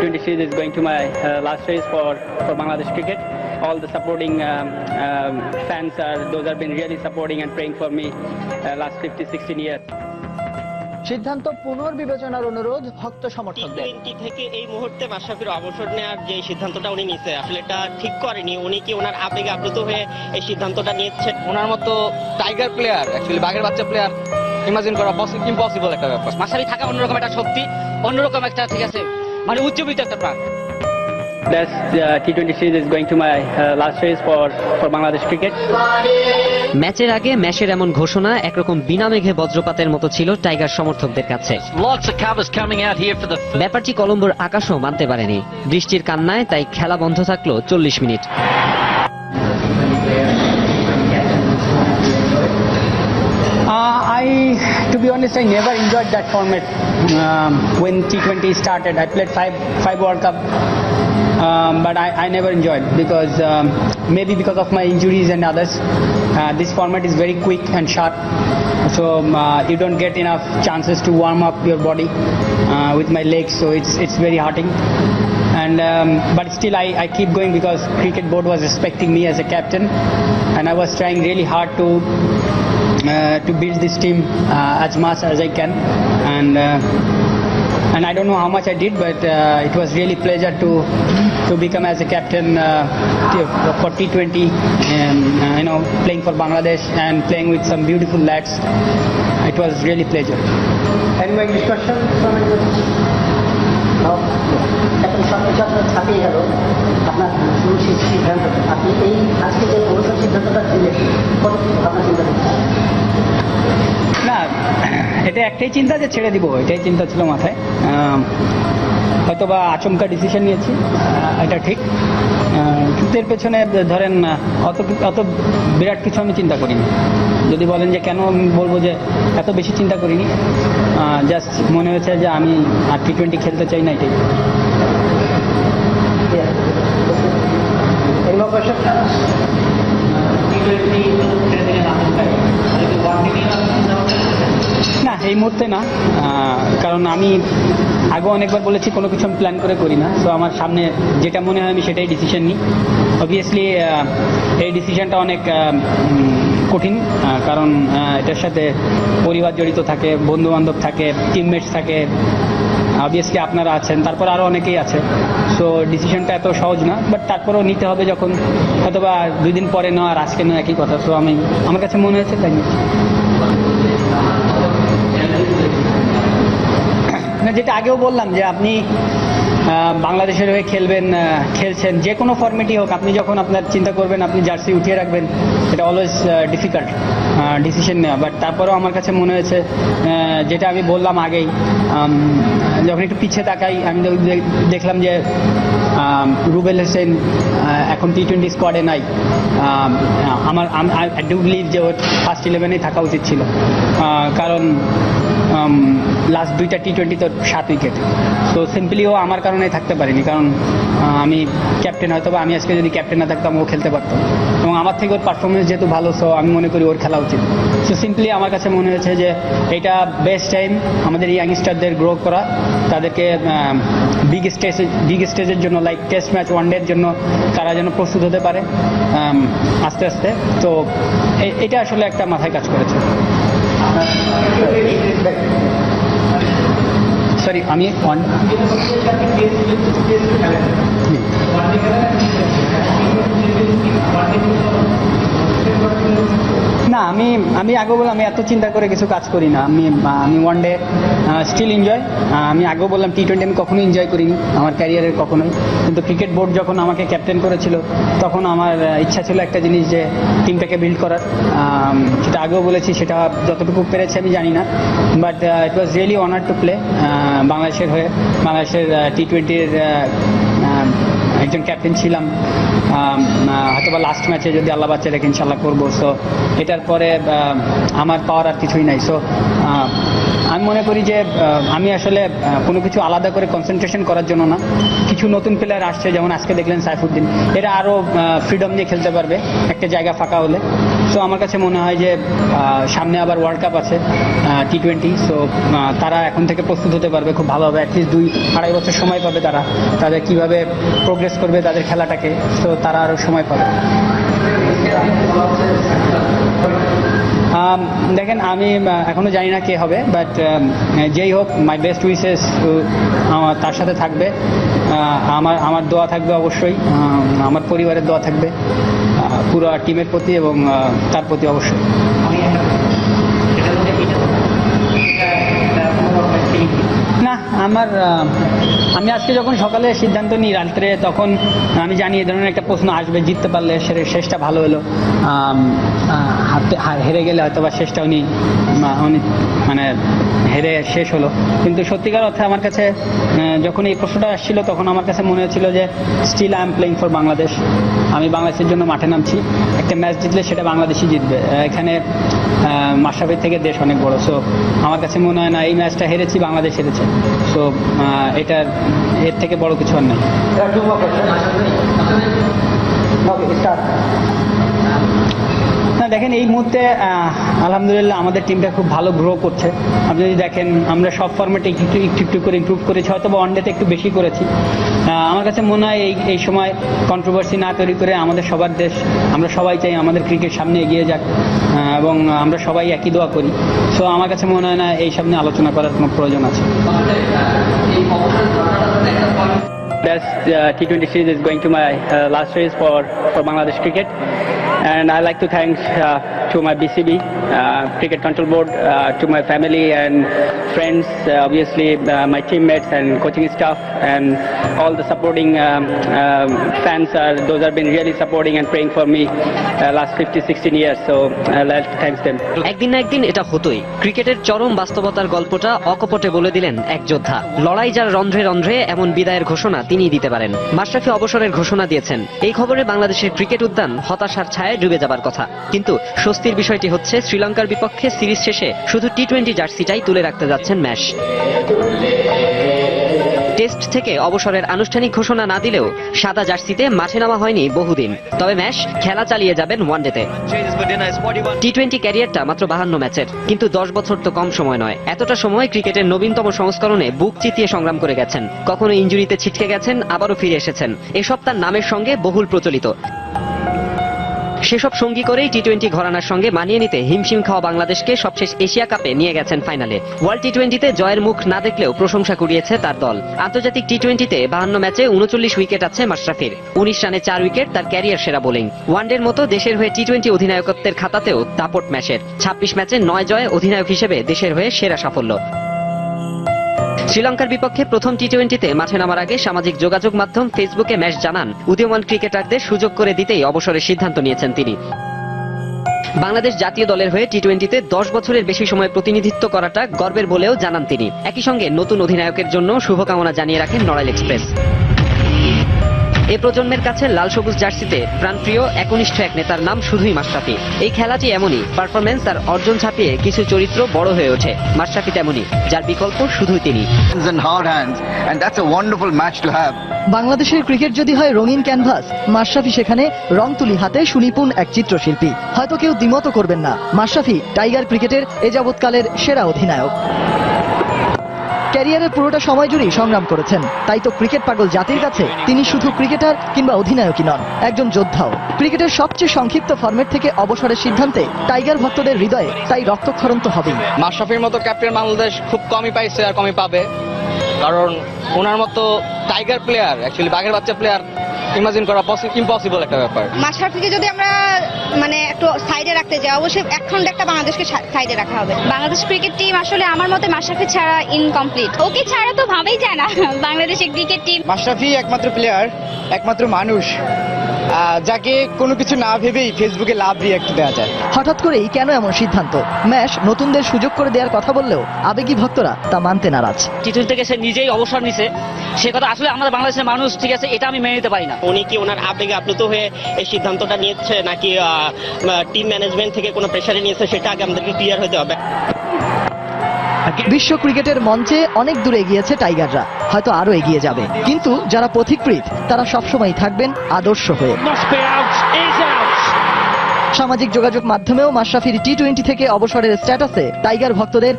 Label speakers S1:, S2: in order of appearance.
S1: T20 series is going to my last race for Bangladesh cricket. All the supporting fans those have been really supporting and praying for me last 15-16 years.
S2: সিদ্ধান্ত পুনর্বিবেচনার অনুরোধ ভক্ত সমর্থকদের।
S3: টি থেকে এই মুহূর্তে মাশরাফির অবসর নেওয়ার যে সিদ্ধান্তটা উনি নিয়েছে আসলে এটা ঠিক করেনি। উনি কি ওনার আবেগে আপ্লুত হয়ে এই সিদ্ধান্তটা নিয়েছেন?
S4: ওনার মতো টাইগার প্লেয়ার, অ্যাকচুয়ালি বাঘের বাচ্চা প্লেয়ার ইমাজিন করা ইম্পসিবল একটা ব্যাপার।
S5: মাশরাফি থাকা অন্যরকম একটা শক্তি, অন্যরকম একটা, ঠিক আছে, মানে উচ্চবিত্ত একটা প্রাণ।
S1: This T20 series is going to my last race for Bangladesh cricket.
S6: ম্যাচের আগে ম্যাচের এমন ঘোষণা একরকম বিনা মেঘে বজ্রপাতের মতো ছিল টাইগার সমর্থকদের কাছে। ব্যাপারটি কলম্বোর আকাশও মানতে পারেনি। বৃষ্টির কান্নায় তাই খেলা বন্ধ থাকলো 40 minute.
S7: To be honest, I never enjoyed that format when T20 started. I played five World Cup, but I never enjoyed because maybe because of my injuries and others. This format is very quick and sharp, so you don't get enough chances to warm up your body with my legs, so it's very hurting. And but still I keep going because cricket board was respecting me as a captain, and I was trying really hard to build this team as much as I can, and I don't know how much I did, but it was really pleasure to become as a captain for T20, playing for Bangladesh and playing with some beautiful lads. It was really pleasure.
S2: Any more discussion? ছাপিয়ে গেল আপনার সিদ্ধান্ত। আপনি এই আজকে যে অবসর সিদ্ধান্তটা দিলেন, আপনার চিন্তা
S7: না, এটা একটাই চিন্তা যে ছেড়ে দিব, এটাই চিন্তা ছিল মাথায়। হয়তো বা আচমকা ডিসিশন নিয়েছি, এটা ঠিক। এর পেছনে ধরেন অত বিরাট কিছু আমি চিন্তা করিনি। যদি বলেন যে কেন, আমি বলবো যে এত বেশি চিন্তা করিনি, জাস্ট মনে হয়েছে যে আমি আর T20 খেলতে চাই না, এটাই। না, এই মুহূর্তে না, কারণ আমি আগে অনেকবার বলেছি কোনো কিছু আমি প্ল্যান করে করি না। তো আমার সামনে যেটা মনে হয় আমি সেটাই ডিসিশন নিই। অবভিয়াসলি এই ডিসিশনটা অনেক কঠিন, কারণ এটার সাথে পরিবার জড়িত থাকে, বন্ধু বান্ধব থাকে, টিমমেটস থাকে, অবভিয়াসলি আপনারা আছেন, তারপর আরও অনেকেই আছে। সো ডিসিশনটা এত সহজ না, বাট তারপরেও নিতে হবে যখন, হয়তো বা 2 দিন পরে নেওয়া আর আজকে নেওয়া একই কথা। সো আমার কাছে মনে হয়েছে তাই নিচ্ছি। যেটা আগেও বললাম যে আপনি বাংলাদেশের হয়ে খেলছেন, যে কোনো ফরম্যাটই হোক, আপনি যখন আপনার চিন্তা করবেন আপনি জার্সি উঠিয়ে রাখবেন, এটা অলওয়েজ ডিফিকাল্ট ডিসিশন নেওয়া। বাট তারপরেও আমার কাছে মনে হয়েছে, যেটা আমি বললাম আগেই, যখন একটু পিছিয়ে তাকাই আমি দেখলাম যে রুবেল হোসেন এখন T20 স্কোয়াডে নাই। আই ডু বিলিভ যে ওর ফার্স্ট 11-এ থাকা উচিত ছিল, কারণ লাস্ট 2টা T20 তো 7 উইকেট। তো সিম্পলি ও আমার কারণে থাকতে পারিনি, কারণ আমি ক্যাপ্টেন, হয়তো বা আমি আজকে যদি ক্যাপ্টেন না থাকতাম ও খেলতে পারতাম, এবং আমার থেকে ওর পারফরমেন্স যেহেতু ভালো, সো আমি মনে করি ওর খেলা উচিত। সো সিম্পলি আমার কাছে মনে হয়েছে যে এটা বেস্ট টাইম আমাদের ইয়াংস্টারদের গ্রো করা, তাদেরকে বিগ স্টেজের জন্য, লাইক টেস্ট ম্যাচ, ওয়ানডের জন্য তারা যেন প্রস্তুত হতে পারে আস্তে আস্তে। তো এটা আসলে একটা মাথায় কাজ করেছে। সরি, আমি না, আমি আগে বললাম আমি এত চিন্তা করে কিছু কাজ করি না। আমি ওয়ানডে স্টিল এনজয়। আমি আগেও বললাম T20 আমি কখনোই এনজয় করিনি আমার ক্যারিয়ারের, কখনোই। কিন্তু ক্রিকেট বোর্ড যখন আমাকে ক্যাপ্টেন করেছিল, তখন আমার ইচ্ছা ছিল একটা জিনিস, যে টিমটাকে বিল্ড করার। সেটা আগেও বলেছি, সেটা যতটুকু পেরেছি আমি জানি না, but it was really honour to play বাংলাদেশের হয়ে। বাংলাদেশের T20-র একজন ক্যাপ্টেন ছিলাম, হয়তো বা লাস্ট ম্যাচে যদি আল্লাহ বাচ্চা রেখে ইনশাল্লাহ করবো। সো এটার পরে আমার পাওয়ার আর কিছুই নাই। সো আমি মনে করি যে আমি আসলে কোনো কিছু আলাদা করে কনসেন্ট্রেশন করার জন্য না। কিছু নতুন প্লেয়ার আসছে, যেমন আজকে দেখলেন সাইফুদ্দিন, এরা আরও ফ্রিডম নিয়ে খেলতে পারবে একটা জায়গা ফাঁকা হলে। সো আমার কাছে মনে হয় যে সামনে আবার ওয়ার্ল্ড কাপ আছে T20, সো তারা এখন থেকে প্রস্তুত হতে পারবে খুব ভালোভাবে। অ্যাটলিস্ট 2-2.5 বছর সময় পাবে তারা, তাদের কিভাবে প্রোগ্রেস করবে তাদের খেলাটাকে, সো তারা আরও সময় পাবে। দেখেন, আমি এখনো জানি না কে হবে, বাট যেই হোক, মাই বেস্ট উইসেস তার সাথে থাকবে। আমার দোয়া থাকবে অবশ্যই, আমার পরিবারের দোয়া থাকবে পুরো টিমের প্রতি এবং তার প্রতি অবশ্যই। না, আমি আজকে যখন সকালে সিদ্ধান্ত নিই রাত্রে, তখন আমি জানি এই ধরনের একটা প্রশ্ন আসবে, জিততে পারলে শেষটা ভালো হলো, হেরে গেলে হয়তো বা শেষটা উনি মানে হেরে শেষ হলো। কিন্তু সত্যিকার অর্থে আমার কাছে যখন এই প্রশ্নটা আসছিল, তখন আমার কাছে মনে হচ্ছিল যে still I am playing for Bangladesh. আমি বাংলাদেশের জন্য মাঠে নামছি, একটা ম্যাচ জিতলে সেটা বাংলাদেশই জিতবে। এখানে মাশরাফির থেকে দেশ অনেক বড়, সো আমার কাছে মনে হয় না এই ম্যাচটা হেরেছি, বাংলাদেশ হেরেছে। সো এর থেকে বড় কিছু আর নেই। না, দেখেন, এই মুহূর্তে আলহামদুলিল্লাহ আমাদের টিমটা খুব ভালো গ্রো করছে। আপনি যদি দেখেন, আমরা সব ফরম্যাটে একটু করে ইমপ্রুভ করেছি, হয়তো বা ওয়ানডেতে একটু বেশি করেছি। আমার কাছে মনে হয় এই সময় কন্ট্রোভার্সি না তৈরি করে, আমাদের সবার দেশ, আমরা সবাই চাই আমাদের ক্রিকেট সামনে এগিয়ে যাক, এবং আমরা সবাই একই দোয়া করি। সো আমার কাছে মনে হয় না এই সামনে আলোচনা করার কোনো প্রয়োজন আছে।
S1: Best T20 series is going to my last race for Bangladesh cricket, and I'd like to thank to my BCB, Cricket Control Board, to my family and friends, obviously my teammates and coaching staff, and all the supporting fans. Those have been really supporting and praying for me last 15-16 years, so I'd like to thank them.
S6: একদিন না একদিন এটা হতোই। ক্রিকেটের চরম বাস্তবতার গল্পটা অকপটে বলে দিলেন এক যোদ্ধা। লড়াই যার রন্ধ্রে রন্ধ্রে, এমন বিদায়ের ঘোষণা তিনিই দিতে পারেন। মাশরাফি অবসরের ঘোষণা দিয়েছেন। এই খবরে বাংলাদেশের ক্রিকেট উদ্যান হতাশার ছায়ায় ডুবে যাবার কথা, কিন্তু স্বস্তির বিষয়টি হচ্ছে শ্রীলঙ্কার বিপক্ষে সিরিজ শেষে শুধু T20 জার্সিটাই তুলে রাখতে যাচ্ছেন ম্যাশ। টেস্ট থেকে অবসরের আনুষ্ঠানিক ঘোষণা না দিলেও সাদা জার্সিতে মাঠে নামা হয়নি বহুদিন। তবে ম্যাশ খেলা চালিয়ে যাবেন ওয়ানডেতে। T20 ক্যারিয়ারটা মাত্র 52 ম্যাচের, কিন্তু 10 বছর তো কম সময় নয়। এতটা সময় ক্রিকেটের নবীনতম সংস্করণে বুক চিতিয়ে সংগ্রাম করে গেছেন, কখনো ইনজুরিতে ছিটকে গেছেন, আবারও ফিরে এসেছেন। এসব তার নামের সঙ্গে বহুল প্রচলিত। সেসব সঙ্গী করেই T20 ঘরানার সঙ্গে মানিয়ে নিতে হিমশিম খাওয়া বাংলাদেশকে সবশেষ এশিয়া কাপে নিয়ে গেছেন ফাইনালে। ওয়ার্ল্ড T20-তে জয়ের মুখ না দেখলেও প্রশংসা কুড়িয়েছে তার দল। আন্তর্জাতিক T20-তে 52 ম্যাচে 39 উইকেট আছে মাশরাফির, 19 রানে 4 উইকেট, তার ক্যারিয়ার সেরা বোলিং। ওয়ানডের মতো দেশের হয়ে T20 অধিনায়কত্বের খাতাতেও দাপট ম্যাচের। 26 ম্যাচে 9 জয়, অধিনায়ক হিসেবে দেশের হয়ে সেরা সাফল্য। শ্রীলঙ্কার বিপক্ষে প্রথম T20-তে মাঠে নামার আগে সামাজিক যোগাযোগ মাধ্যম ফেসবুকে ম্যাশ জানান, উদীয়মান ক্রিকেটারদের সুযোগ করে দিতেই অবসরের সিদ্ধান্ত নিয়েছেন তিনি। বাংলাদেশ জাতীয় দলের হয়ে T20-তে 10 বছরের বেশি সময় প্রতিনিধিত্ব করাটা গর্বের বলেও জানান তিনি। একই সঙ্গে নতুন অধিনায়কের জন্য শুভকামনা জানিয়ে রাখেন নড়াইল এক্সপ্রেস। এ প্রজন্মের কাছে লাল সবুজ জার্সিতে প্রাণপ্রিয় একনিষ্ঠ এক নেতার নাম শুধুই মাশরাফি। এই খেলাটি এমনই, পারফরমেন্স আর অর্জন ছাপিয়ে কিছু চরিত্র বড় হয়ে ওঠে। মাশরাফি তেমনই, যার বিকল্প শুধুই তিনি।
S8: বাংলাদেশের ক্রিকেট যদি হয় রঙিন ক্যানভাস, মাশরাফি সেখানে রং তুলি হাতে সুনিপুণ এক চিত্রশিল্পী। হয়তো কেউ দ্বিমত করবেন না, মাশরাফি টাইগার ক্রিকেটের এ যাবৎকালের সেরা অধিনায়ক। ক্যারিয়ারের পুরোটা সময় জুড়েই সংগ্রাম করেছেন, তাই তো ক্রিকেট পাগল জাতির কাছে তিনি শুধু ক্রিকেটার কিংবা অধিনায়কই নন, একজন যোদ্ধাও। ক্রিকেটের সবচেয়ে সংক্ষিপ্ত ফরম্যাট থেকে অবসরের সিদ্ধান্তে টাইগার ভক্তদের হৃদয়ে তাই রক্তক্ষরণ তো হবেই।
S4: মাশরাফির মতো ক্যাপ্টেন বাংলাদেশ খুব কমই পাইছে আর কমই পাবে, কারণ ওনার মতো টাইগার প্লেয়ার, অ্যাকচুয়ালি বাঘের বাচ্চা প্লেয়ার ইমাজিন করা ইম্পসিবল একটা ব্যাপার।
S9: মাশরাফিকে যদি আমরা একটু সাইডে রাখতে যাই, অবশ্যই এখন একটা বাংলাদেশকে সাইডে রাখা হবে। বাংলাদেশ ক্রিকেট টিম আসলে আমার মতে মাশরাফি ছাড়া ইনকমপ্লিট। ওকে ছাড়া তো ভাবেই যায় না বাংলাদেশের ক্রিকেট টিম।
S7: মাশরাফি একমাত্র প্লেয়ার, একমাত্র মানুষ যাকে কোনো কিছু না ভেবেই ফেসবুকে লাভ রিঅ্যাক্ট দেওয়া যায়।
S8: হঠাৎ করেই কেন এমন সিদ্ধান্ত? ম্যাশ নতুনদের সুযোগ করে দেওয়ার কথা বললেও আবেগী ভক্তরা তা মানতে নারাজ।
S5: T20 থেকে সে নিজেই অবসর নিছে, সে কথা আসলে আমাদের বাংলাদেশের মানুষ, ঠিক আছে, এটা আমি মেনে নিতে পারি না।
S3: উনি কি ওনার আবেগে আপ্লুত হয়ে এই সিদ্ধান্তটা নিয়েছে, নাকি টিম ম্যানেজমেন্ট থেকে কোনো প্রেসারে নিয়েছে, সেটা আগে আমাদেরকে ক্লিয়ার হতে হবে।
S8: বিশ্ব ক্রিকেটের মঞ্চে অনেক দূরে এগিয়েছে টাইগাররা, হয়তো আরো এগিয়ে যাবে, কিন্তু যারা পথিকৃৎ তারা সবসময় থাকবেন আদর্শ হয়ে। সামাজিক যোগাযোগ মাধ্যমেও মাশরাফির টি-20 থেকে অবসরের স্ট্যাটাসে টাইগার ভক্তদের